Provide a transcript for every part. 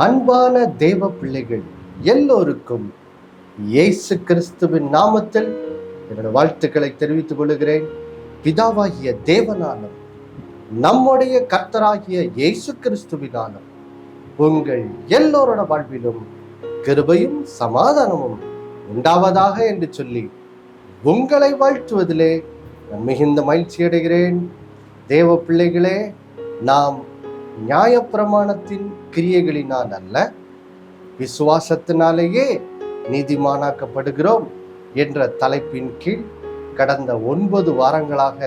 அன்பான தேவ பிள்ளைகள் எல்லோருக்கும் இயேசு கிறிஸ்துவின் நாமத்தில் என்னோட வாழ்த்துக்களை தெரிவித்துக் கொள்கிறேன். பிதாவாகிய தேவனாலும் நம்முடைய கர்த்தராகிய இயேசு கிறிஸ்துவினாலும் உங்கள் எல்லோரோட வாழ்விலும் கிருபையும் சமாதானமும் உண்டாவதாக என்று சொல்லி உங்களை வாழ்த்துவதிலே மிகுந்த மகிழ்ச்சி அடைகிறேன். தேவ பிள்ளைகளே, நாம் நியாயப்பிரமாணத்தின் கிரியைகளினால் அல்ல, விசுவாசத்தினாலேயே நீதிமானாக்கப்படுகிறோம் என்ற தலைப்பின் கீழ் கடந்த 9 வாரங்களாக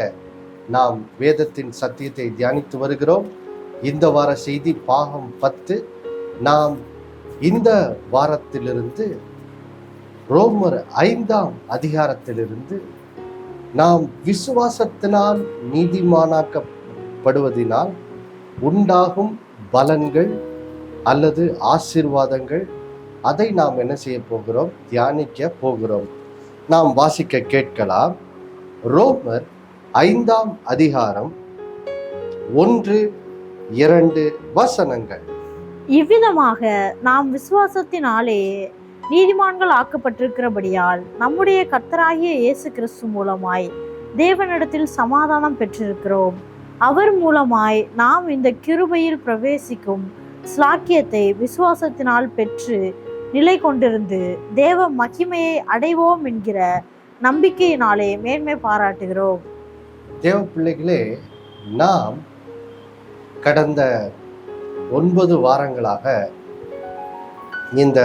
நாம் வேதத்தின் சத்தியத்தை தியானித்து வருகிறோம். இந்த வார செய்தி பாகம் 10. நாம் இந்த வாரத்திலிருந்து ரோமர் 5ஆம் அதிகாரத்திலிருந்து நாம் விசுவாசத்தினால் நீதிமானாக்கப்படுவதினால் உண்டாகும் பலன்கள் அல்லது ஆசீர்வாதங்கள், அதை நாம் என்ன செய்ய போகிறோம்? தியானிக்க போகிறோம். நாம் வாசிக்க கேட்கலாம். ரோமர் 5ஆம் அதிகாரம் 1-2 வசனங்கள். இவ்விதமாக நாம் விசுவாசத்தினாலே நீதிமான்கள் ஆக்கப்பட்டிருக்கிறபடியால் நம்முடைய கர்த்தராகிய இயேசு கிறிஸ்து மூலமாய் தேவனிடத்தில் சமாதானம் பெற்றிருக்கிறோம். அவர் மூலமாய் நாம் இந்த கிருபையில் பிரவேசிக்கும் ஸ்லாக்கியத்தை விசுவாசத்தினால் பெற்று நிலை கொண்டிருந்து தேவ மகிமையை அடைவோம் என்கிற நம்பிக்கையினாலே மேன்மை பாராட்டுகிறோம். தேவ பிள்ளைகளே, நாம் கடந்த 9 வாரங்களாக இந்த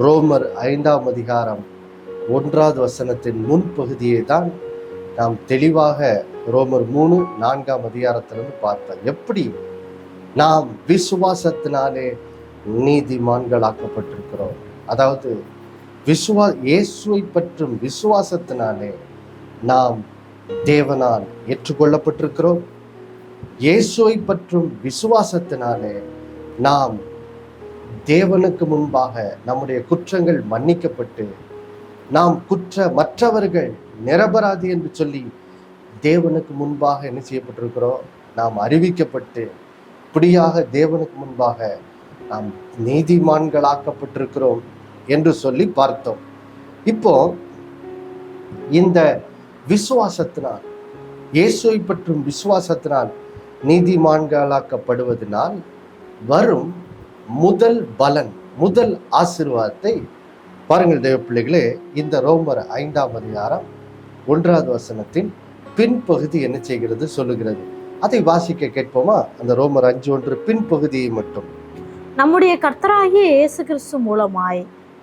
ரோமர் 5ஆம் அதிகாரம் 1வது வசனத்தின் முன்பகுதியை தான் நாம் தெளிவாக ரோமர் 3-4ஆம் அதிகாரத்திலிருந்து பார்த்தோம். எப்படி நாம் விசுவாசத்தினாலே நீதிமான்களாக்கப்பட்டிருக்கிறோம். அதாவது இயேசுவை பற்றும் விசுவாசத்தினாலே நாம் தேவனால் ஏற்றுக்கொள்ளப்பட்டிருக்கிறோம். இயேசுவை பற்றும் விசுவாசத்தினாலே நாம் தேவனுக்கு முன்பாக நம்முடைய குற்றங்கள் மன்னிக்கப்பட்டு நாம் மற்றவர்கள் நிரபராதி என்று சொல்லி தேவனுக்கு முன்பாக என்ன செய்யப்பட்டிருக்கிறோம்? நாம் அறிவிக்கப்பட்டு இப்படியாக தேவனுக்கு முன்பாக நாம் நீதிமான்களாக்கப்பட்டிருக்கிறோம் என்று சொல்லி பார்த்தோம். இப்போ இந்த விசுவாசத்தினால், இயேசுவை பற்றும் விசுவாசத்தினால் நீதிமான்களாக்கப்படுவதனால் வரும் முதல் பலன், முதல் ஆசீர்வாதத்தை பாருங்கள் தேவ பிள்ளைகளே. இந்த ரோமர் 5ஆம் அதிகாரம் 1வது வசனத்தின் பின்பகுதி என்ன செய்கிறது சொல்லுகிறது. அதை வாசிக்க கேட்போமா? அந்த ரோமர் 5:1 பின்பகுதியை மட்டும். நம்முடைய கர்த்தராகிய இயேசு கிறிஸ்து மூலமாய்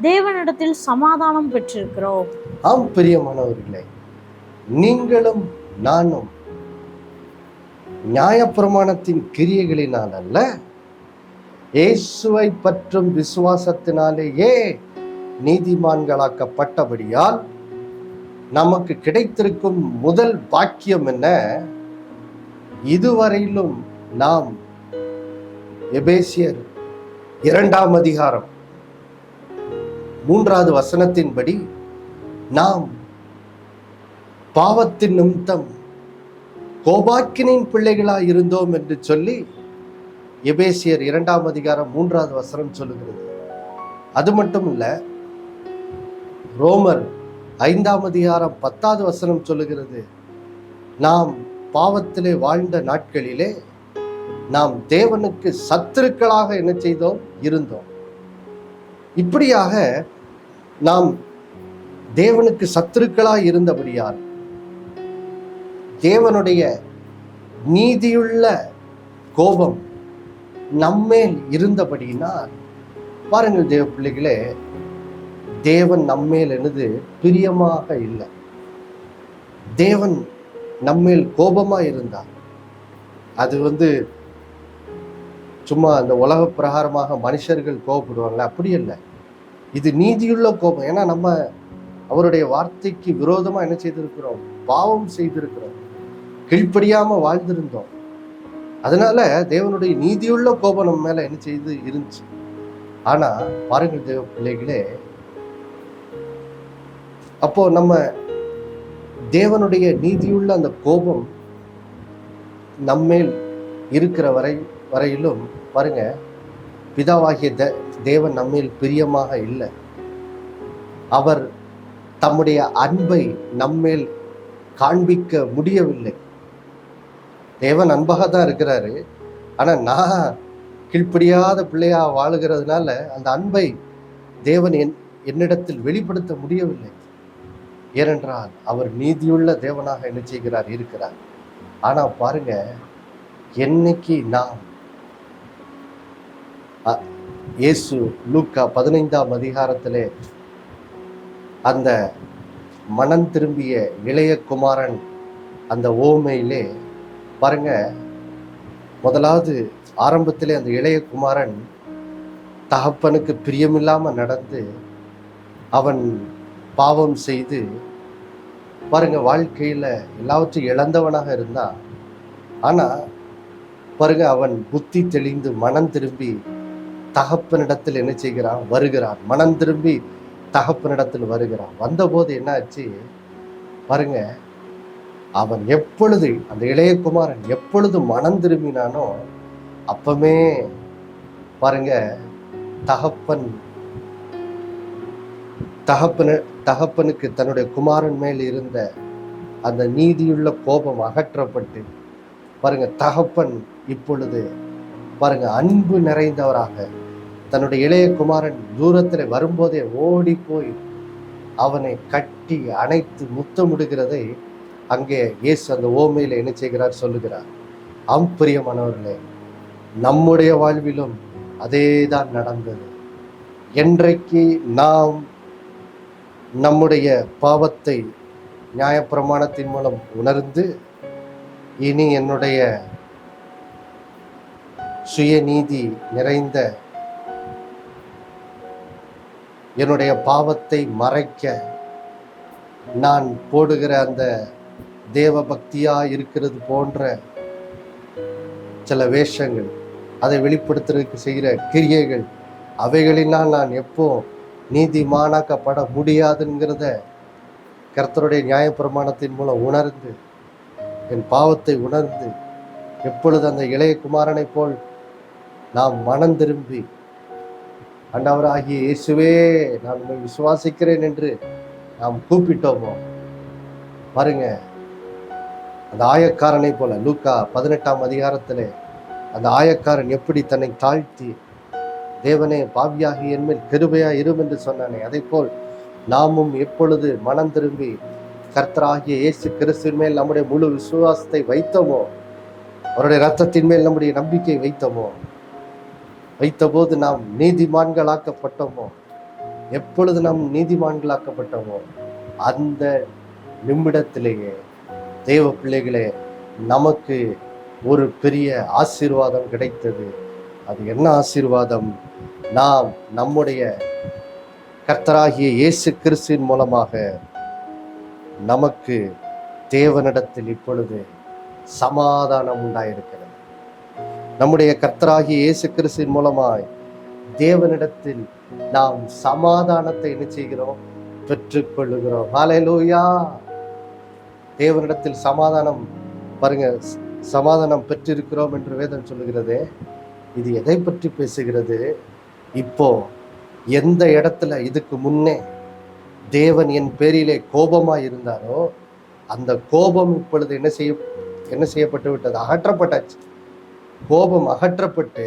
தேவனிடத்தில் சமாதானம் பெற்றிருக்கிறோம். ஆம் பிரியமானவர்களே, நீங்களும் நானும் நியாயப்பிரமாணத்தின் கிரியைகளினால் அல்ல, இயேசுவை பற்றும் விசுவாசத்தினாலேயே நீதிமான்களாக்கப்பட்டபடியால் நமக்கு கிடைத்திருக்கும் முதல் பாக்கியம் என்ன? இதுவரையிலும் நாம் எபேசியர் 2ஆம் அதிகாரம் 3வது வசனத்தின்படி நாம் பாவத்தின் நிமித்தம் கோபாக்கினின் பிள்ளைகளாய் இருந்தோம் என்று சொல்லி எபேசியர் 2ஆம் அதிகாரம் 3வது வசனம் சொல்லுகிறது. அது மட்டும் இல்ல, ரோமர் 5ஆம் அதிகாரம் 10வது வசனம் சொல்லுகிறது, நாம் பாவத்திலே வாழ்ந்த நாட்களிலே நாம் தேவனுக்கு சத்துருக்களாக என்ன செய்தோம்? இருந்தோம். இப்படியாக நாம் தேவனுக்கு சத்துருக்களாக இருந்தபடியால் தேவனுடைய நீதியுள்ள கோபம் நம்மேல் இருந்தபடியினால், பாருங்கள் தேவ பிள்ளைகளே, தேவன் நம்மேல் என்னது பிரியமாக இல்லை. தேவன் நம்மேல் கோபமா இருந்தார். அது சும்மா அந்த உலக பிரகாரமாக மனுஷர்கள் கோபப்படுவாங்களே, அப்படி இல்லை. இது நீதியுள்ள கோபம். ஏன்னா நம்ம அவருடைய வார்த்தைக்கு விரோதமா என்ன செய்திருக்கிறோம்? பாவம் செய்திருக்கிறோம், கீழ்ப்படியாம வாழ்ந்திருந்தோம். அதனால தேவனுடைய நீதியுள்ள கோபம் நம்ம மேல என்ன செய்து இருந்துச்சு. ஆனா பாருங்கள் தேவ பிள்ளைகளே, அப்போ நம்ம தேவனுடைய நீதியுள்ள அந்த கோபம் நம்மேல் இருக்கிற வரையிலும் பாருங்க, பிதாவாகிய தேவன் நம்மில் பிரியமாக இல்லை. அவர் தம்முடைய அன்பை நம்மேல் காண்பிக்க முடியவில்லை. தேவன் அன்பாக தான் இருக்கிறாரு. ஆனால் நான் கீழ்ப்படியாத பிள்ளையா வாழுகிறதுனால அந்த அன்பை தேவன் என்னிடத்தில் வெளிப்படுத்த முடியவில்லை. ஏனென்றால் அவர் நீதியுள்ள தேவனாக என்ன செய்கிறார், இருக்கிறார். ஆனால் பாருங்க, என்னைக்கு நாம் இயேசு லூக்கா 15ஆம் அதிகாரத்திலே அந்த மனம் திரும்பிய இளைய குமாரன் அந்த ஓமையிலே பாருங்க, முதலாவது ஆரம்பத்திலே அந்த இளைய குமாரன் தகப்பனுக்கு பிரியமில்லாம நடந்து அவன் பாவம் செய்து பாருங்க வாழ்க்கையில எல்லாவற்றையும் இழந்தவனாக இருந்தான். ஆனா பாருங்க, அவன் புத்தி தெளிந்து மனம் திரும்பி தகப்பனிடத்தில் என்ன செய்கிறான், வருகிறான். மனம் திரும்பி தகப்பனிடத்தில் வருகிறான். வந்தபோது என்ன ஆச்சு பாருங்க, அவன் எப்பொழுது அந்த இளைய குமாரன் எப்பொழுது மனம் திரும்பினானோ அப்பமே பாருங்க தகப்பனுக்கு தன்னுடைய குமாரன் மேல் இருந்த அந்த நீதியுள்ள கோபம் அகற்றப்பட்டு பாருங்க, தகப்பன் இப்பொழுது பாருங்க அன்பு நிறைந்தவராக தன்னுடைய இளைய குமாரன் தூரத்தில் வரும்போதே ஓடி போய் அவனை கட்டி அணைத்து முத்தமிடுகிறதை அங்கே இயேசு அந்த ஓமையில என்ன செய்கிறார் சொல்லுகிறார். பிரியமானவர்களே, நம்முடைய வாழ்விலும் அதே தான் நடந்தது. என்றைக்கு நாம் நம்முடைய பாவத்தை நியாயப்பிரமாணத்தின் மூலம் உணர்ந்து இனி என்னுடைய சுயநீதி நிறைந்த என்னுடைய பாவத்தை மறைக்க நான் போடுகிற அந்த தேவ பக்தியா இருக்கிறது போன்ற சில வேஷங்கள், அதை வெளிப்படுத்துறதுக்கு செய்கிற கிரியைகள், அவைகளினால் நான் எப்போ நீதிமானாக்கப்பட முடியாதுங்கிறத கர்த்தருடைய நியாயப்பிரமாணத்தின் மூலம் உணர்ந்து என் பாவத்தை உணர்ந்து எப்பொழுது அந்த இளைய குமாரனை போல் நாம் மனம் திரும்பி ஆண்டவராகிய இயேசுவே நான் உம்மை விசுவாசிக்கிறேன் என்று நாம் கூப்பிட்டோமோ பாருங்க, அந்த ஆயக்காரனை போல லூக்கா 18ஆம் அதிகாரத்திலே அந்த ஆயக்காரன் எப்படி தன்னை தாழ்த்தி தேவனே பாவியாகி என்மேல் கிருபையா இரும் என்று சொன்னானே, அதை போல் நாமும் எப்பொழுது மனம் திரும்பி கர்த்தராகிய இயேசு கிறிஸ்துவின் மேல் நம்முடைய முழு விசுவாசத்தை வைத்தோமோ, அவருடைய இரத்தத்தின் மேல் நம்முடைய நம்பிக்கை வைத்தபோது நாம் நீதிமான்களாக்கப்பட்டோமோ, எப்பொழுது நாம் நீதிமான்களாக்கப்பட்டோமோ அந்த நிமிடத்திலேயே தேவ பிள்ளைகளே நமக்கு ஒரு பெரிய ஆசீர்வாதம் கிடைத்தது. அது என்ன ஆசீர்வாதம்? நாம் நம்முடைய கர்த்தராகிய இயேசு கிறிஸ்துவின் மூலமாக நமக்கு தேவனிடத்தில் இப்பொழுது சமாதானம் உண்டாயிருக்கிறது. நம்முடைய கர்த்தராகிய இயேசு கிறிஸ்துவின் மூலமாய் தேவனிடத்தில் நாம் சமாதானத்தை என்ன செய்கிறோம், பெற்றுக்கொள்ளுகிறோம். ஹல்லேலூயா! தேவனிடத்தில் சமாதானம் பாருங்க, சமாதானம் பெற்றிருக்கிறோம் என்று வேதம் சொல்லுகிறது. இது எதை பற்றி பேசுகிறது? இப்போ எந்த இடத்துல இதுக்கு முன்னே தேவன் என் பேரிலே கோபமாய் இருந்தாரோ அந்த கோபம் இப்பொழுது என்ன செய்யப்பட்டு விட்டது, அகற்றப்பட்டாச்சு. கோபம் அகற்றப்பட்டு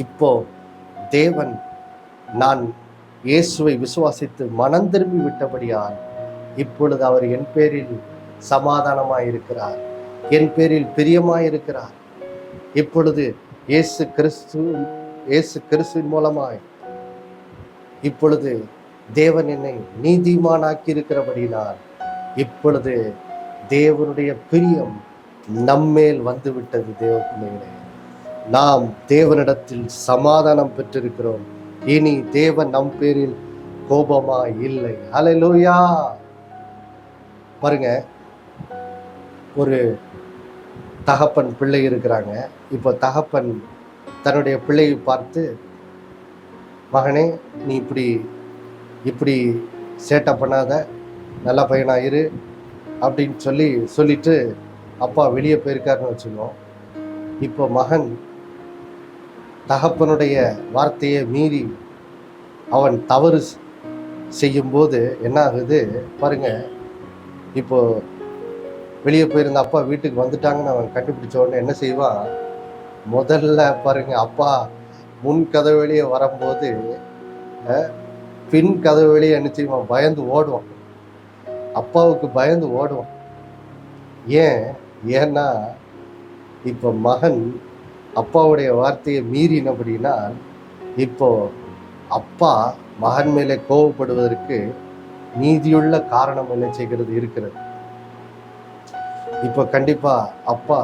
இப்போ தேவன் நான் இயேசுவை விசுவாசித்து மனம் திரும்பி விட்டபடியால் இப்பொழுது அவர் என் பேரில் சமாதானமாய் இருக்கிறார், என் பேரில் பிரியமாய் இருக்கிறார். இப்பொழுது இயேசு கிறிஸ்துவின் மூலமாய் இப்பொழுது தேவன் என்னை நீதிமானாக்கி இருக்கிறபடினால் இப்பொழுது தேவனுடைய பிரியம் நம்மேல் வந்துவிட்டது. தேவ பிள்ளைகளே, நாம் தேவனிடத்தில் சமாதானம் பெற்றிருக்கிறோம். இனி தேவன் நம் பேரில் கோபமா இல்லை. ஹல்லேலூயா! பாருங்க, ஒரு தகப்பன் பிள்ளை இருக்கிறாங்க. இப்போ தகப்பன் தன்னுடைய பிள்ளையை பார்த்து, மகனே நீ இப்படி சேட்டை பண்ணாத, நல்ல பையனாயிரு அப்படின்னு சொல்லிட்டு அப்பா வெளியே போயிருக்காருன்னு வச்சுக்கோம். இப்போ மகன் தகப்பனுடைய வார்த்தையை மீறி அவன் தவறு செய்யும்போது என்ன ஆகுது பாருங்க. இப்போ வெளியே போயிருந்த அப்பா வீட்டுக்கு வந்துட்டாங்கன்னு அவன் கண்டுபிடிச்ச உடனே என்ன செய்வான், முதல்ல பாருங்க, அப்பா முன் கதவு வெளியே வரும்போது பின் கதவு வெளியே என்ன செய்வான், பயந்து ஓடுவான். அப்பாவுக்கு பயந்து ஓடுவான். ஏன்னா இப்போ மகன் அப்பாவுடைய வார்த்தையை மீறினபடினா இப்போ அப்பா மகன் மேலே கோபப்படுவதற்கு நீதியுள்ள காரணம் என்ன செய்கிறது இருக்கிறது. இப்போ கண்டிப்பா அப்பா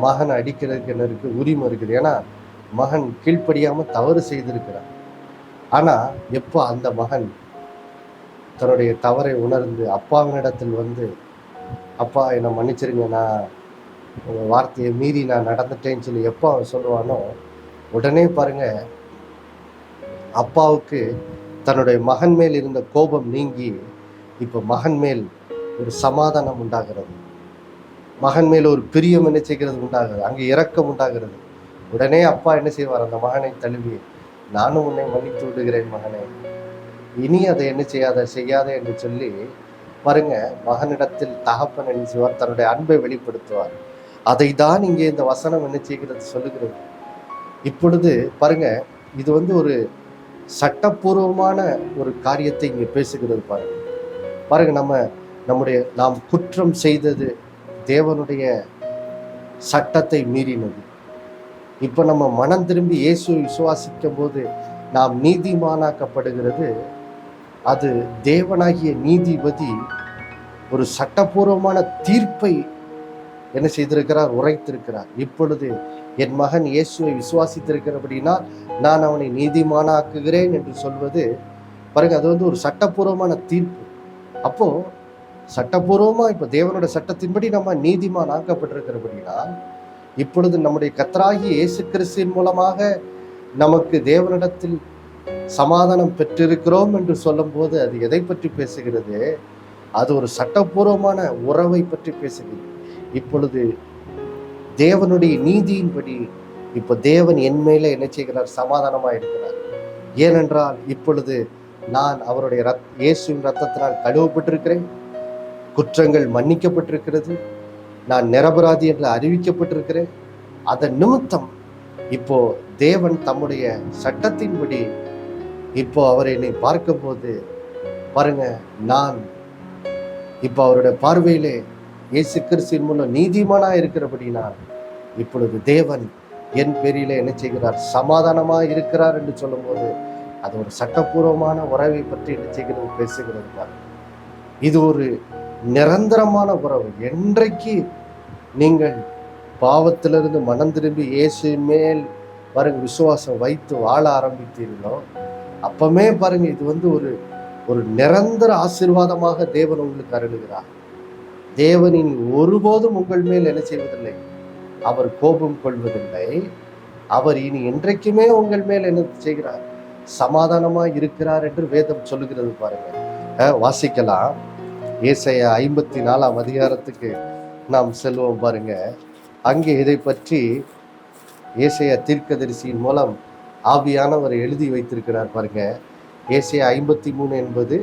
மகன் அடிக்கிறதுக்கு என்ன இருக்கு, உரிமை இருக்குது. ஏன்னா மகன் கீழ்ப்படியாம தவறு செய்திருக்கிறான். ஆனா எப்போ அந்த மகன் தன்னுடைய தவறை உணர்ந்து அப்பாவினிடத்தில் வந்து, அப்பா என்னை மன்னிச்சிருங்க, நான் உங்க வார்த்தையை மீறி நான் நடந்துட்டேன்னு சொல்லி எப்போ அவன் சொல்லுவானோ உடனே பாருங்க அப்பாவுக்கு தன்னுடைய மகன் மேல் இருந்த கோபம் நீங்கி இப்போ மகன் மேல் ஒரு சமாதானம் உண்டாகிறது, மகன் மேல் ஒரு பிரியம் என்ன செய்கிறது உண்டாகிறது, அங்கே இரக்கம் உண்டாகிறது. உடனே அப்பா என்ன செய்வார், அந்த மகனை தழுவி, நானும் உன்னை மன்னித்து விடுகிறேன் மகனே, இனி அதை என்ன செய்யாத என்று சொல்லி பாருங்க மகனிடத்தில் தகப்பன் என்ன செய்வார், தன்னுடைய அன்பை வெளிப்படுத்துவார். அதை தான் இங்கே இந்த வசனம் என்ன செய்கிறது சொல்லுகிறது. இப்பொழுது பாருங்க, இது வந்து ஒரு சட்டப்பூர்வமான ஒரு காரியத்தை இங்கே பேசுகிறது. பாருங்க நாம் குற்றம் செய்தது தேவனுடைய சட்டத்தை மீறினது. இப்போ நம்ம மனம் திரும்பி இயேசுவை விசுவாசிக்கும் போது நாம் நீதிமானாக்கப்படுகிறது. அது தேவனாகிய நீதிபதி ஒரு சட்டப்பூர்வமான தீர்ப்பை என்ன செய்திருக்கிறார், உரைத்திருக்கிறார். இப்பொழுது என் மகன் இயேசுவை விசுவாசித்திருக்கிறபடினா நான் அவனை நீதிமானாக்குகிறேன் என்று சொல்வது பாருங்க, அது வந்து ஒரு சட்டப்பூர்வமான தீர்ப்பு. அப்போ சட்டப்பூர்வமா இப்ப தேவனோட சட்டத்தின்படி நம்ம நீதிமான் ஆக்கப்பட்டிருக்கிறபடினா இப்பொழுது நம்முடைய கர்த்தராகிய இயேசு கிறிஸ்துவின் மூலமாக நமக்கு தேவனிடத்தில் சமாதானம் பெற்றிருக்கிறோம் என்று சொல்லும் போது அது எதை பற்றி பேசுகிறது, அது ஒரு சட்டப்பூர்வமான உறவை பற்றி பேசுகிறது. இப்பொழுது தேவனுடைய நீதியின்படி இப்ப தேவன் என் மேல என்ன செய்கிறார், சமாதானமா இருக்கிறார். ஏனென்றால் இப்பொழுது நான் அவருடைய இயேசுவின் ரத்தத்தினால் கழுவப்பட்டிருக்கிறேன், குற்றங்கள் மன்னிக்கப்பட்டிருக்கிறது, நான் நிரபராதி என்று அறிவிக்கப்பட்டிருக்கிறேன். அதன் நிமித்தம் இப்போ தேவன் தம்முடைய சட்டத்தின்படி இப்போ அவர் என்னை பார்க்கும் போது பாருங்க, நான் இப்போ அவருடைய பார்வையிலே இயேசு கிறிஸ்துவின் மூலம் நீதிமானா இருக்கிறபடினால் இப்பொழுது தேவன் என் பேரிலே என்ன செய்கிறார், சமாதானமா இருக்கிறார் என்று சொல்லும் போது அது ஒரு சட்டப்பூர்வமான உறவை பற்றி என்ன செய்கிறது, பேசுகிறது. இது ஒரு நிரந்தரமான உறவு. என்றைக்கு நீங்கள் பாவத்திலிருந்து மனம் திரும்பி இயேசுவின் மேல் பாருங்க விசுவாசம் வைத்து வாழ ஆரம்பித்தீர்களோ அப்பமே பாருங்க இது வந்து ஒரு நிரந்தர ஆசீர்வாதமாக தேவன் உங்களுக்கு அருளுகிறார். தேவனின் ஒருபோதும் உங்கள் மேல் என்ன செய்வதில்லை, அவர் கோபம் கொள்வதில்லை. அவர் இனி என்றைக்குமே உங்கள் மேல் என்ன செய்கிறார், சமாதானமா இருக்கிறார் என்று வேதம் சொல்லுகிறது. பாருங்க, வாசிக்கலாம். ஏசாயா 54 அதிகாரத்துக்கு நாம் செல்வோம். பாருங்க, அங்கே இதை பற்றி ஏசாயா தீர்க்கதரிசியின் மூலம் ஆவியானவர் எழுதி வைத்திருக்கிறார். பாருங்க, ஏசாயா 53 என்பது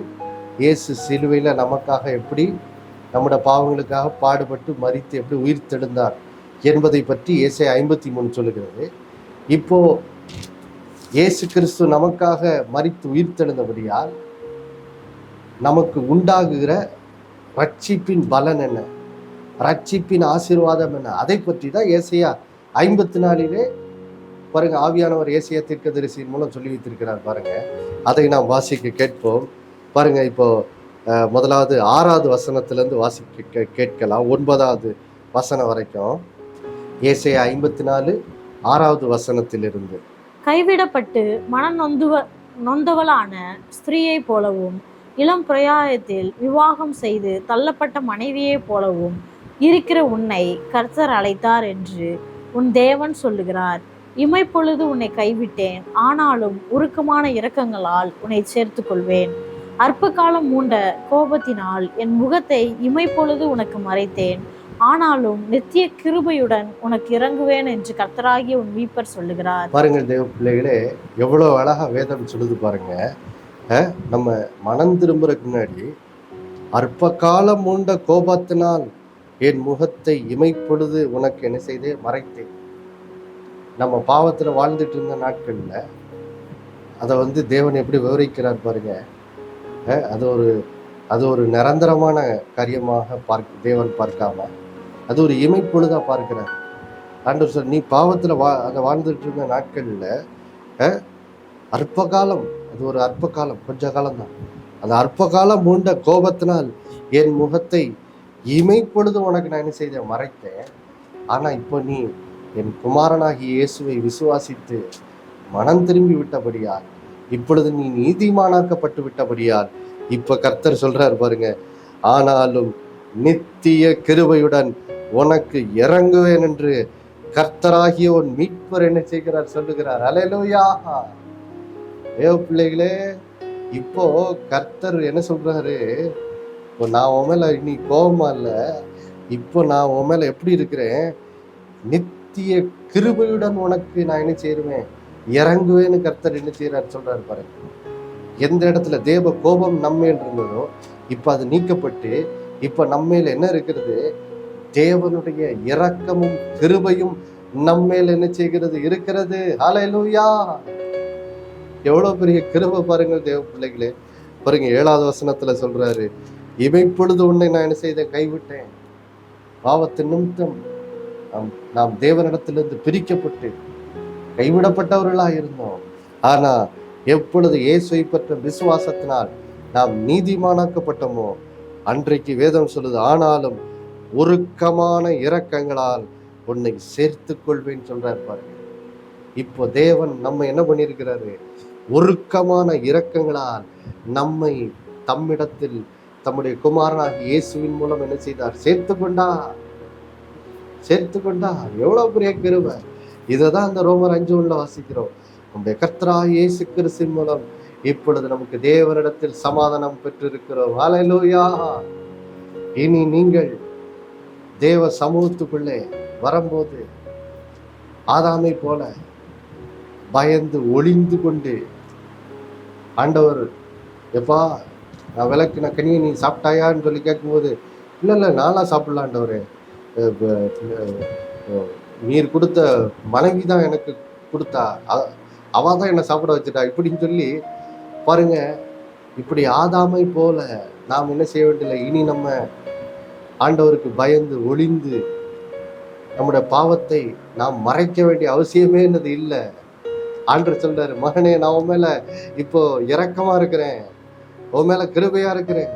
இயேசு சிலுவையில நமக்காக எப்படி நம்முடைய பாவங்களுக்காக பாடுபட்டு மரித்து எப்படி உயிர் தெழுந்தார் என்பதை பற்றி ஏசாயா 53 சொல்லுகிறது. இப்போ இயேசு கிறிஸ்து நமக்காக மரித்து உயிர் தெழுந்தபடியால் நமக்கு உண்டாகுகிற ரட்சிப்பின் பலன் என்ன, ரட்சிப்பின் ஆசீர்வாதம் என்ன, அதை பற்றி தான் ஏசாயா 54 பாருங்க ஆவியானவர் ஏசாயா தீர்க்கதரிசியின் மூலம் சொல்லி வைத்திருக்கிறார். பாருங்க, அதை நாம் வாசிக்க கேட்போம். பாருங்க, இப்போ முதலாவது 6வது வசனத்திலிருந்து வாசிக்க கேட்கலாம், 9வது வசனம் வரைக்கும். ஏசாயா 54 6வது வசனத்திலிருந்து. கைவிடப்பட்டு நொந்தவளான ஸ்திரீயை போலவும் இளம் பிரயாயத்தில் விவாகம் செய்து தள்ளப்பட்ட மனைவியை போலவும் இருக்கிற உன்னை கர்த்தர் அழைத்தார் என்று உன் தேவன் சொல்லுகிறார். இமைப்பொழுது உன்னை கைவிட்டேன், ஆனாலும் உருக்கமான இரக்கங்களால் உன்னை சேர்த்து கொள்வேன். அற்ப காலம் மூண்ட கோபத்தினால் என் முகத்தை இமைப்பொழுது உனக்கு மறைத்தேன். ஆனாலும் நித்திய கிருபையுடன் உனக்கு இறங்குவேன் என்று கர்த்தராகிய உன் மீட்பர் சொல்லுகிறார். பாருங்கள் தேவ பிள்ளைகளே, எவ்வளவு அழகா வேதம் சொல்லுது பாருங்க. நம்ம மனம் திரும்புறதுக்கு முன்னாடி அற்ப காலம் உண்ட கோபத்தினால் என் முகத்தை இமைப்பொழுது உனக்கு என்ன செய்தே மறைத்தேன். நம்ம பாவத்துல வாழ்ந்துட்டு இருந்த நாட்கள்ல அதை தேவன் எப்படி விவரிக்கிறார் பாருங்க. அது ஒரு நிரந்தரமான காரியமாக தேவன் பார்க்காம அது ஒரு இமைப்பொழுதா பார்க்கிறார். ஆண்டவர் சார், நீ பாவத்துல அதை வாழ்ந்துட்டு இருந்த நாட்கள்ல அற்ப காலம், அது ஒரு அற்ப காலம், கொஞ்ச காலம்தான். அந்த அற்ப காலம் மூண்ட கோபத்தினால் என் முகத்தை இமைப்பொழுது உனக்கு நான் என்ன செய்தேன், மறைத்தேன். ஆனா இப்போ நீ என் குமாரனாகிய இயேசுவை விசுவாசித்து மனம் திரும்பி விட்டபடியால், இப்பொழுது நீ நீதிமானாக்கப்பட்டு விட்டபடியால், இப்ப கர்த்தர் சொல்றார் பாருங்க, ஆனாலும் நித்திய கிருபையுடன் உனக்கு இறங்குவேன் என்று கர்த்தராகிய உன் மீட்பர் என்ன செய்கிறார் சொல்லுகிறார். அல்லேலூயா. ஏ பிள்ளைகளே, இப்போ கர்த்தர் என்ன சொல்றாரு, இப்போ நான் உன் மேல இனி கோபமா இல்ல, இப்போ நான் உன் மேல எப்படி இருக்கிறேன், நித்திய கிருபையுடன் உனக்கு நான் என்ன செய்வேன், இறங்குவேன்னு கர்த்தர் என்ன செய்யறாரு சொல்றாரு பாருங்க. எந்த இடத்துல தேவ கோபம் நம்மேல் இருந்ததோ இப்ப அது நீக்கப்பட்டு இப்ப நம்மேல என்ன இருக்கிறது, தேவனுடைய இரக்கமும் கிருபையும் நம்மேல் என்ன செய்கிறது, இருக்கிறது. ஹல்லேலூயா. எவ்வளவு பெரிய கிருபை பாருங்கள் தேவ பிள்ளைகளே. பாருங்க 7வது வசனத்துல சொல்றாரு, இமைப்பொழுது உன்னை நான் என்ன செய்தேன், கைவிட்டேன். பாவத்தின் நிமித்தம் நாம் தேவனிடத்திலிருந்து பிரிக்கப்பட்டு கைவிடப்பட்டவர்களா இருந்தோம். ஆனா எப்பொழுது இயேசுவை பற்ற விசுவாசத்தினால் நாம் நீதிமானாக்கப்பட்டோமோ அன்றைக்கு வேதம் சொல்லுது, ஆனாலும் உருக்கமான இரக்கங்களால் உன்னை சேர்த்து கொள்வேன்னு சொல்றாரு பாருங்க. இப்போ தேவன் நம்ம என்ன பண்ணியிருக்கிறாரு, உருக்கமான இரக்கங்களால் நம்மை தம்மிடத்தில் தம்முடைய குமாரனாகிய இயேசுவின் மூலம் என்ன செய்தார், சேர்த்து கொண்டார். எவ்வளவு பெரிய கிருபை. இதைதான் அந்த ரோமர் 5:1 வாசிக்கிறோம். நம்முடைய கர்த்தராகிய இயேசு கிறிஸ்துவின் மூலம் இப்பொழுது நமக்கு தேவனிடத்தில் சமாதானம் பெற்றிருக்கிறோம். ஹல்லேலூயா. இனி நீங்கள் தேவ சமூகத்துக்குள்ளே வரும்போது ஆதாமை போல பயந்து ஒளிந்து கொண்டு, ஆண்டவர் எப்பா நான் விளக்குன கனியை நீ சாப்பிட்டாயான்னு சொல்லி கேட்கும்போது, இல்லை நானா சாப்பிடல ஆண்டவரே, நீர் கொடுத்த மனைவி தான் எனக்கு கொடுத்தா, அவ தான் என்னை சாப்பிட வச்சுட்டா இப்படின்னு சொல்லி பாருங்க. இப்படி ஆதாமை போல நாம் என்ன செய்ய வேண்டியதில்லை. இனி நம்ம ஆண்டவருக்கு பயந்து ஒளிந்து நம்முடைய பாவத்தை நாம் மறைக்க வேண்டிய அவசியமே என்னது இல்லை. ஆண்டவர் சொல்றாரு, மகனே நான் உன் மேல இப்போ இரக்கமா இருக்கிறேன், உன் மேல கிருபையா இருக்கிறேன்.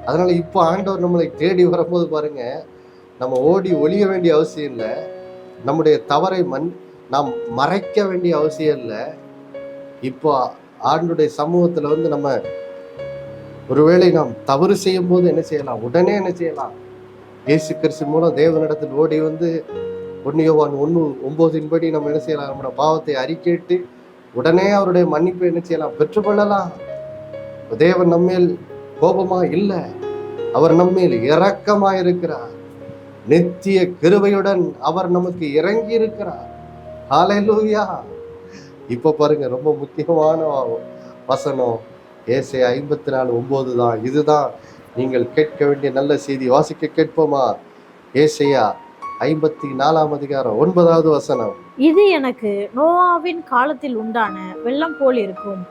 அதனால இப்போ ஆண்டவர் நம்மளை தேடி வரும்போது பாருங்க, நம்ம ஓடி ஒளிய வேண்டிய அவசியம் இல்லை. நம்முடைய தவறை நாம் மறைக்க வேண்டிய அவசியம் இல்லை. இப்போ ஆண்டுடைய சமூகத்துல நம்ம ஒருவேளை நாம் தவறு செய்யும் போது என்ன செய்யலாம், உடனே என்ன செய்யலாம், இயேசு கிறிஸ்து மூலம் தேவனிடத்தில் ஓடி வந்து 1 யோவான் 1:9 நம்ம என்ன செய்யலாம், நம்மளோட பாவத்தை அறிக்கையிட்டு உடனே அவருடைய மன்னிப்பை என்ன செய்யலாம், பெற்றுக்கொள்ளலாம். தேவன் நம்மேல் கோபமா இல்லை, அவர் நம்மேல் இரக்கமா இருக்கிறார். நித்திய கிருபையுடன் அவர் நமக்கு இறங்கி இருக்கிறார். ஹல்லேலூயா. இப்ப பாருங்க, ரொம்ப முக்கியமான வசனம் ஏசாயா 54:9 தான். இதுதான் நீங்கள் கேட்க வேண்டிய நல்ல செய்தி. வாசிக்க கேட்போமா? ஏசாயா 54:9 வசனம். இது எனக்கு நோவாவின் காலத்தில் உண்டான வெள்ளம் போல் இருக்கும்.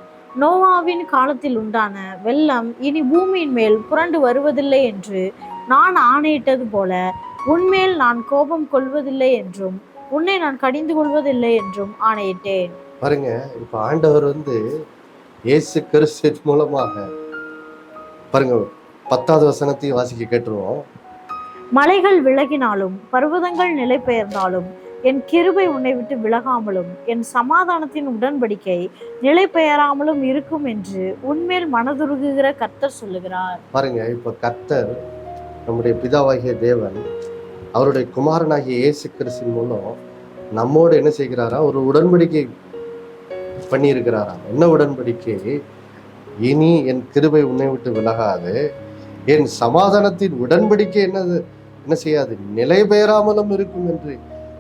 நோவாவின் காலத்தில் உண்டான வெள்ளம் இனி பூமியின் மேல் புரண்டு வருவதில்லை என்று நான் ஆணையிட்டது போல, உன்மேல் நான் கோபம் கொள்வதில்லை என்றும் உன்னை நான் கடிந்து கொள்வதில்லை என்றும் ஆணையிட்டேன். பாருங்க, இப்ப ஆண்டவர் இயேசு கிறிஸ்து மூலமாக பாருங்க 10வது வசனத்தையும் வாசிக்க கேட்டுருவோம். மலைகள் விலகினாலும் பர்வதங்கள் நிலை பெயர்ந்தாலும் என் கிருபை உன்னை விட்டு விலகாமலும் என் சமாதானத்தின் உடன்படிக்கை நிலை பெயராமலும் இருக்கும் என்று உன்மேல் மனதுருகுகிற கர்த்தர் சொல்லுகிறார். பாருங்க, இப்ப கர்த்தர் நம்முடைய பிதாவாகிய தேவன் அவருடைய குமாரனாகிய இயேசு கிறிஸ்துவின் மூலம் நம்மோடு என்ன செய்கிறாரா, ஒரு உடன்படிக்கை பண்ணியிருக்கிறாரா. என்ன உடன்படிக்கை? இனி என் கிருபை உன்னை விட்டு விலகாது, என் சமாதானத்தின் உடன்படிக்கை என்னது என்ன செய்யாது, நிலை பெயராமலும் இருக்கும் என்று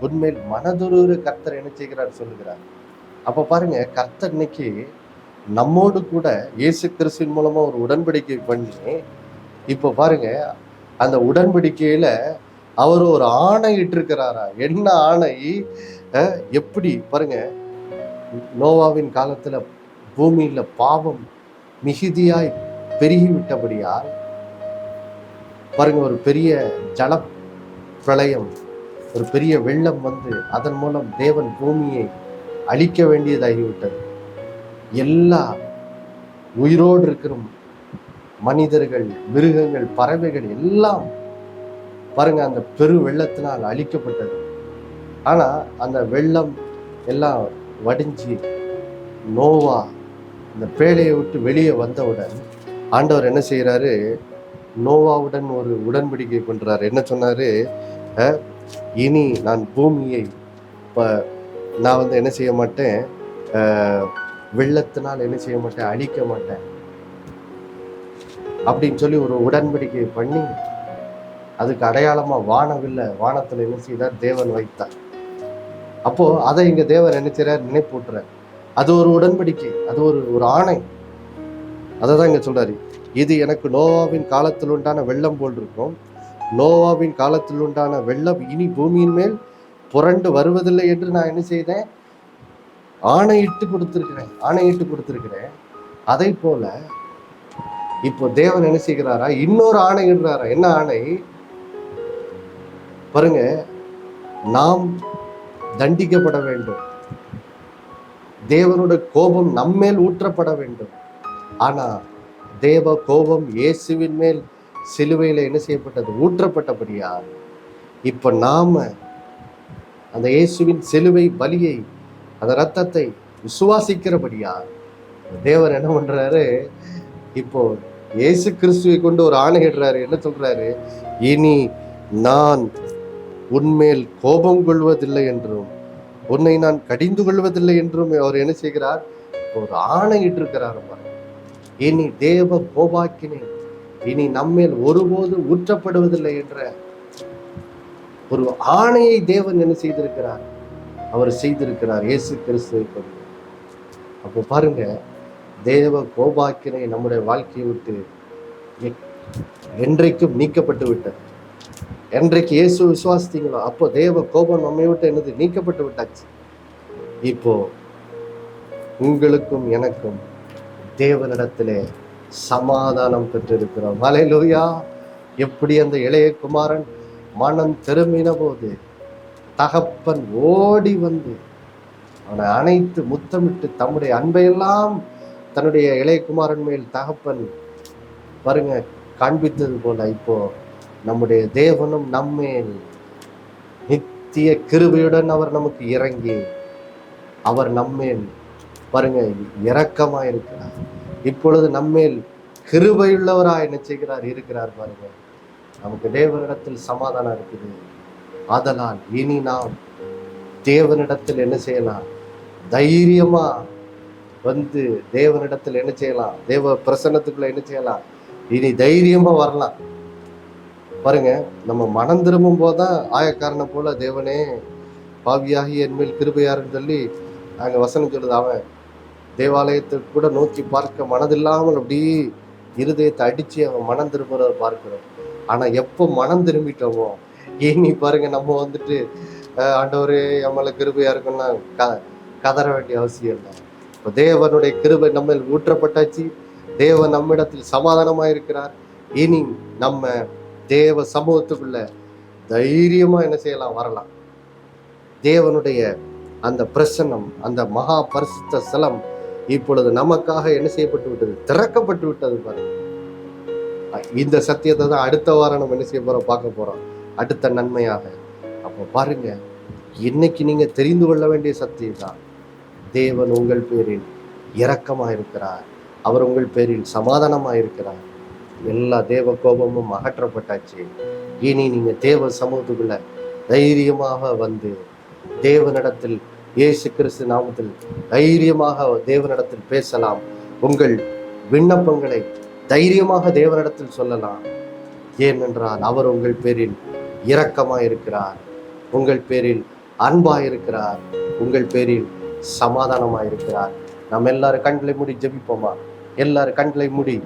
உண்மையில் மனதுருகிற கர்த்தர் என்ன செய்கிறார் சொல்லுகிறார். அப்ப பாருங்க, கர்த்தர் இன்னைக்கு நம்மோடு கூட இயேசு கிறிஸ்துவின் மூலமா ஒரு உடன்படிக்கை பண்ணி, இப்ப பாருங்க அந்த உடன்படிக்கையில அவர் ஒரு ஆணை இட்டிருக்கிறாரா. என்ன ஆணை? எப்படி பாருங்க, நோவாவின் காலத்துல பூமியில பாவம் மிகுதியாய் பெருகிவிட்டபடியால் பாருங்க, ஒரு பெரிய ஜல பிரளயம், ஒரு பெரிய வெள்ளம் வந்து அதன் மூலம் தேவன் பூமியை அழிக்க வேண்டியதாகிவிட்டது. எல்லா உயிரோடு இருக்கிற மனிதர்கள், மிருகங்கள், பறவைகள் எல்லாம் பாருங்க அந்த பெரு வெள்ளத்தினால் அழிக்கப்பட்டது. ஆனா அந்த வெள்ளம் எல்லாம் வடிஞ்சு நோவா இந்த பேழையை விட்டு வெளியே வந்தவுடன் ஆண்டவர் என்ன செய்யறாரு, நோவாவுடன் ஒரு உடன்படிக்கை பண்றாரு. என்ன சொன்னாரு, இனி நான் பூமியை நான் என்ன செய்ய மாட்டேன், வெள்ளத்தினால் என்ன செய்ய மாட்டேன், அழிக்க மாட்டேன் அப்படின்னு சொல்லி ஒரு உடன்படிக்கை பண்ணி, அதுக்கு அடையாளமா வானத்துல என்ன செய்தார், தேவன் வைத்தார். அப்போ அதை இங்க தேவன் என்ன செய்றார், நினைப்பூட்டுறார். அது ஒரு உடன்படிக்கை, அது ஒரு ஆணை. அததான் இங்க சொல்றாரு, இது எனக்கு நோவாவின் காலத்தில் உண்டான வெள்ளம் போல் இருக்கும். நோவாவின் காலத்தில் உண்டான வெள்ளம் இனி பூமியின் மேல் புரண்டு வருவதில்லை என்று நான் என்ன செய்தேன், ஆணையிட்டு கொடுத்திருக்கிறேன். அதை போல இப்போ தேவன் என்ன செய்கிறாரா, இன்னொரு ஆணை இடுறாரா. என்ன ஆணை பாருங்க, நாம் தண்டிக்கப்பட வேண்டும், தேவனுடைய கோபம் நம்மேல் ஊற்றப்பட வேண்டும். ஆனா தேவ கோபம் இயேசுவின் மேல் சிலுவையில என்ன செய்யப்பட்டது, ஊற்றப்பட்டபடியா இப்ப நாம அந்த இயேசுவின் சிலுவை பலியை, அந்த ரத்தத்தை விசுவாசிக்கிறபடியா தேவன் என்ன பண்றாரு, இப்போ இயேசு கிறிஸ்துவை கொண்டு ஒரு ஆணையிடுறாரு. என்ன சொல்றாரு, இனி நான் உன்மேல் கோபம் கொள்வதில்லை என்றும் உன்னை நான் கடிந்து கொள்வதில்லை என்றும் அவர் என்ன செய்கிறார், ஒரு ஆணையிட்டு இருக்கிறார். இனி தேவ கோபாக்கினை இனி நம்மேல் ஒருபோது ஊற்றப்படுவதில்லை என்ற ஒரு ஆணையை தேவன் என்ன செய்திருக்கிறார், அவர் செய்திருக்கிறார் இயேசு கிறிஸ்துவை கொண்டு. அப்போ பாருங்க, தேவ கோபாக்கினை நம்முடைய வாழ்க்கையை விட்டு என்றைக்கும் நீக்கப்பட்டு விட்டது. என்றைக்கு இயேசு விசுவாசித்தீங்களோ அப்போ தேவ கோபம் நம்மை விட்டு என்னது, நீக்கப்பட்டு விட்டாச்சு. இப்போ உங்களுக்கும் எனக்கும் தேவனிடத்திலே சமாதானம் பெற்றிருக்கிறோம். ஹல்லேலூயா. எப்படி அந்த இளைய குமாரன் மனம் திரும்பின போது தகப்பன் ஓடி வந்து அவனை அணைத்து முத்தமிட்டு தம்முடைய அன்பையெல்லாம் தன்னுடைய இளைய குமாரன் மேல் தகப்பன் பாருங்க காண்பித்தது போல, இப்போ நம்முடைய தேவனும் நம்மேல் நித்திய கிருபையுடன் அவர் நமக்கு இறங்கி அவர் நம்மேல் பாருங்க இரக்கமா இருக்கிறார். இப்பொழுது நம்மேல் கிருபையுள்ளவராய் என்ன செய்கிறார், இருக்கிறார். பாருங்க, நமக்கு தேவனிடத்தில் சமாதானம் இருக்குது. ஆதலால் இனி நாம் தேவனிடத்தில் என்ன செய்யலாம், தைரியமா வந்து தேவனிடத்தில் என்ன செய்யலாம், தேவ பிரசன்னத்துக்குள்ள என்ன செய்யலாம், இனி தைரியமா வரலாம். பாருங்க, நம்ம மனம் திரும்பும் போதுதான் ஆயக்காரனை போல தேவனே பாவியாகி என் மேல் கிருபையாருன்னு சொல்லி அங்க வசனம் சொல்லுது. அவன் தேவாலயத்துக்கு கூட நோக்கி பார்க்க மனதில்லாமல் அப்படி இருதயத்தை அடிச்சு அவன் மனம் திரும்புறத பார்க்கிறோம். ஆனா எப்போ மனம் திரும்பிட்டோமோ இனி பாருங்க நம்ம வந்துட்டு ஆண்டவரே எம்மள கிருபையா இருக்குன்னா கதற வேண்டிய அவசியம் இல்லை. இப்போ தேவனுடைய கிருபை நம்ம ஊற்றப்பட்டாச்சு. தேவன் நம்மிடத்தில் சமாதானமா இருக்கிறார். இனி நம்ம தேவ சமூகத்துக்குள்ள தைரியமா என்ன செய்யலாம், வரலாம். தேவனுடைய அந்த பிரசன்னம், அந்த மகா பரிசுத்த ஸ்தலம் இப்பொழுது நமக்காக என்ன செய்யப்பட்டு விட்டது, திறக்கப்பட்டு விட்டது. பாருங்க, இந்த சத்தியத்தை தான் அடுத்த வாரம் நம்ம என்ன செய்ய போறோம், பார்க்க போறோம், அடுத்த நன்மையாக. அப்போ பாருங்க, இன்னைக்கு நீங்க தெரிந்து கொள்ள வேண்டிய சத்தியம் தான், தேவன் உங்கள் பேரில் இரக்கமா இருக்கிறார், அவர் உங்கள் பேரில் சமாதானமா இருக்கிறார். எல்லா தேவ கோபமும் அகற்றப்பட்டாச்சு. இனி நீங்க தேவ சமூகத்துக்குள்ள தைரியமாக வந்து தேவனிடத்தில் இயேசு கிறிஸ்து நாமத்தில் தைரியமாக தேவனிடத்தில் பேசலாம். உங்கள் விண்ணப்பங்களை தைரியமாக தேவனிடத்தில் சொல்லலாம். ஏனென்றால் அவர் உங்கள் பேரில் இரக்கமாக இருக்கிறார், உங்கள் பேரில் அன்பாக இருக்கிறார், உங்கள் பேரில் சமாதானமாக இருக்கிறார். நம்ம எல்லாரும் கண்களை மூடி ஜெபிப்போமா? எல்லாரும் கண்களை மூடி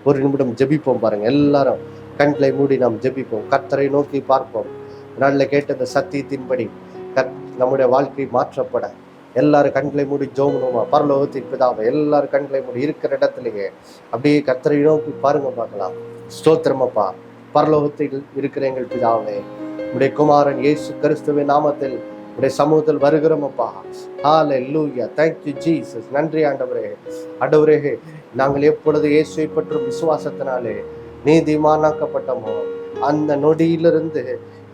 ஒரு நிமிடம் ஜெபிப்போம். பாருங்க, எல்லாரும் கண்களை மூடி நாம் ஜெபிப்போம், கர்த்தரை நோக்கி பார்ப்போம். நாளில் கேட்ட இந்த சத்தியத்தின்படி நம்முடைய வாழ்க்கை மாற்றப்பட எல்லாரும் கண்களை மூடி ஜோமனுமா? பரலோகத்தின் பிதாவை எல்லாரும் கண்களை மூடி இருக்கிற இடத்துலயே அப்படியே கர்த்தரை நோக்கி பாருங்க, பார்க்கலாம். ஸ்தோத்திரமப்பா, பரலோகத்தில் இருக்கிற எங்கள் பிதாவே, உடைய குமாரன் இயேசு கிறிஸ்துவின் நாமத்தில் உடைய சமூகத்தில் வருகிறோமப்பா. ஹல்லேலூயா, thank you Jesus. நன்றி ஆண்டவரே. ஆண்டவரே, நாங்கள் எப்பொழுது இயேசுவை பற்றும் விசுவாசத்தினாலே நீதிமானாக்கப்பட்டோமோ அந்த நொடியிலிருந்து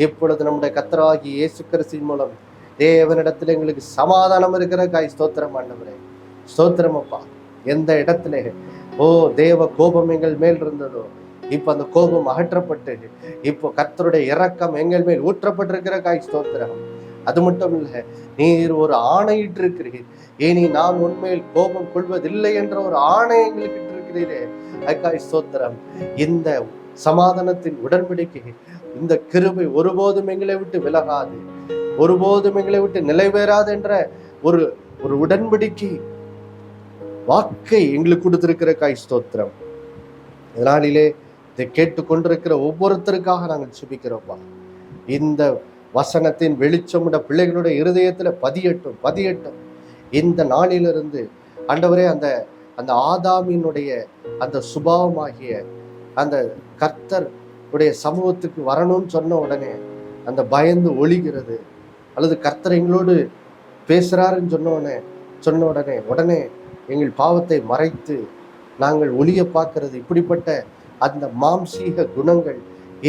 இப்பொழுது நம்முடைய கர்த்தராகிய இயேசு கிறிஸ்துவின் மூலம் தேவனிடத்துல எங்களுக்கு சமாதானம் இருக்கிற காய் ஸ்தோத்திரம் ஆண்டவரே. ஸ்தோத்திரமப்பா. எந்த இடத்துல தேவ கோபம் எங்கள் மேல் இருந்ததோ இப்ப அந்த கோபம் அகற்றப்பட்டு இப்போ கர்த்தருடைய இரக்கம் எங்கள் மேல் ஊற்றப்பட்டிருக்கிற காய் ஸ்தோத்திரம். அது மட்டும் இல்லை, நீர் ஒரு ஆணையிட்டு இருக்கிறீர். ஏனி நான் உண்மையில் கோபம் கொள்வதில்லை என்ற ஒரு ஆணை எங்களுக்கு இருக்கிறீரே, காய் ஸ்தோத்திரம். இந்த சமாதானத்தின் உடன்படிக்கை, இந்த கிருபை ஒருபோதும் எங்களை விட்டு விலகாது, ஒருபோதும் எங்களை விட்டு நிலைவேறாது என்ற ஒரு ஒரு உடன்படிக்கை வாக்கை எங்களுக்கு கொடுத்திருக்கிற காய் ஸ்தோத்திரம். இதனாலே இதை கேட்டுக்கொண்டிருக்கிற ஒவ்வொருத்தருக்காக நாங்கள் சுபிக்கிறோம்ப்பா. இந்த வசனத்தின் வெளிச்சமுட பிள்ளைகளுடைய இருதயத்துல பதியட்டும். இந்த நாளிலிருந்து ஆண்டவரே, அந்த அந்த ஆதாமினுடைய அந்த சுபாவமாகிய அந்த கர்த்தர் உடைய சமூகத்துக்கு வரணும்னு சொன்ன உடனே அந்த பயந்து ஒழிகிறது, அல்லது கர்த்தர் எங்களோடு பேசுறாருன்னு சொன்ன உடனே எங்கள் பாவத்தை மறைத்து நாங்கள் ஒளிய பார்க்கிறது, இப்படிப்பட்ட அந்த மாம்சீக குணங்கள்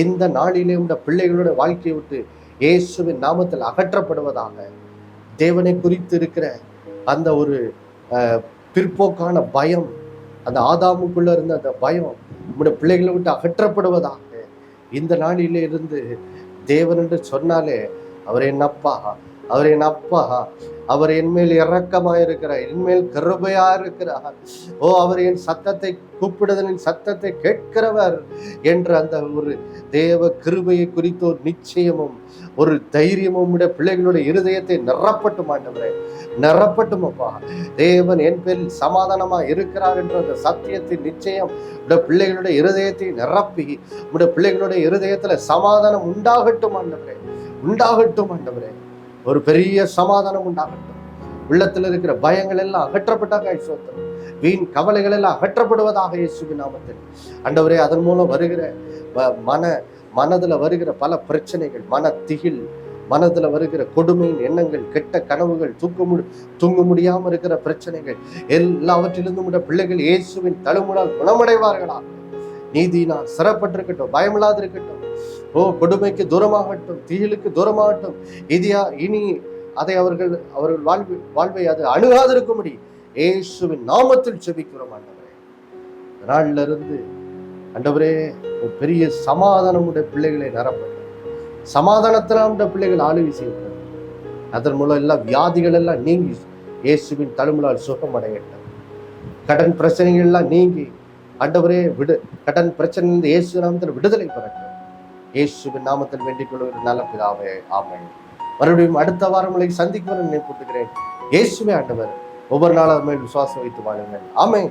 இந்த நாளிலே உள்ள பிள்ளைகளோட வாழ்க்கையை விட்டு இயேசுவின் நாமத்தில் அகற்றப்படுவதாக. தேவனை குறித்து இருக்கிற அந்த ஒரு பிற்போக்கான பயம், அந்த ஆதாமுக்குள்ள இருந்த அந்த பயம் நம்முடைய பிள்ளைகளை விட்டு அகற்றப்படுவதாக. இந்த நாளிலே இருந்து தேவன் என்று சொன்னாலே அவர் என் அப்பா, அவர் என் மேல் இரக்கமாக இருக்கிறார், என் மேல் கிருபையா இருக்கிறார். அவர் என் சத்தத்தை கூப்பிடுதலின் சத்தத்தை கேட்கிறவர் என்ற அந்த ஒரு தேவ கிருபையை குறித்த ஒரு நிச்சயமும் ஒரு தைரியமும் உடைய பிள்ளைகளுடைய இருதயத்தை நிரப்பட்டும் ஆண்டவரே, நிரப்பட்டும் அப்பா. தேவன் என் பேரில் சமாதானமா இருக்கிறார் என்ற அந்த சத்தியத்தின் நிச்சயம் உடைய பிள்ளைகளுடைய இருதயத்தை நிரப்பி உடைய பிள்ளைகளுடைய இருதயத்துல சமாதானம் உண்டாகட்டும் ஆண்டவரே. ஒரு பெரிய சமாதானம் உண்டாகட்டும். உள்ளத்தில் இருக்கிற பயங்கள் எல்லாம் அகற்றப்பட்டாக, வீண் கவலைகள் எல்லாம் அகற்றப்படுவதாக இயேசுவின் நாமத்தில் ஆண்டவரே. அதன் மூலம் வருகிற மனதுல வருகிற பல பிரச்சனைகள், மன திகில், மனதுல வருகிற கொடுமையின் எண்ணங்கள், கெட்ட கனவுகள், தூங்க முடியாம இருக்கிற பிரச்சனைகள் எல்லாவற்றிலிருந்தும் உடைய பிள்ளைகள் இயேசுவின் தழுமுடால் குணமடைவார்களா. நீதினால் சிறப்பட்டிருக்கட்டும், பயமில்லாது இருக்கட்டும். கொடுமைக்கு தூரமாகட்டும், தீயிலுக்கு தூரமாகட்டும். இனி அதை அவர்கள் வாழ்வை அது அணுகாதிருக்கும்படி இயேசுவின் நாமத்தில் ஜெபிக்கிறோம் ஆண்டவரே. நாள்ல இருந்து ஆண்டவரே, ஒரு பெரிய சமாதானம் உடைய பிள்ளைகளை நிரப்பட்டும். சமாதானத்தினால் உடைய பிள்ளைகள் ஆளுகை செய்யப்படும். அதன் மூலம் எல்லா வியாதிகள் எல்லாம் நீங்கி இயேசுவின் தழும்பலால் சுகமடையட்டும். கடன் பிரச்சனைகள் எல்லாம் நீங்கி ஆண்டவரே கடன் பிரச்சனை இயேசு நாமத்தில் விடுதலை பெறட்டும். இயேசுவின் நாமத்தில் வேண்டிக் கொள்கிற நல்ல பிதாவே, ஆமென். மறுபடியும் அடுத்த வாரம் உங்களை சந்திக்கும் நினைப்பூட்டுகிறேன். இயேசுவே ஆண்டவர். ஒவ்வொரு நாளும் விசுவாசம் வைத்து வாழுங்கள். ஆமென்.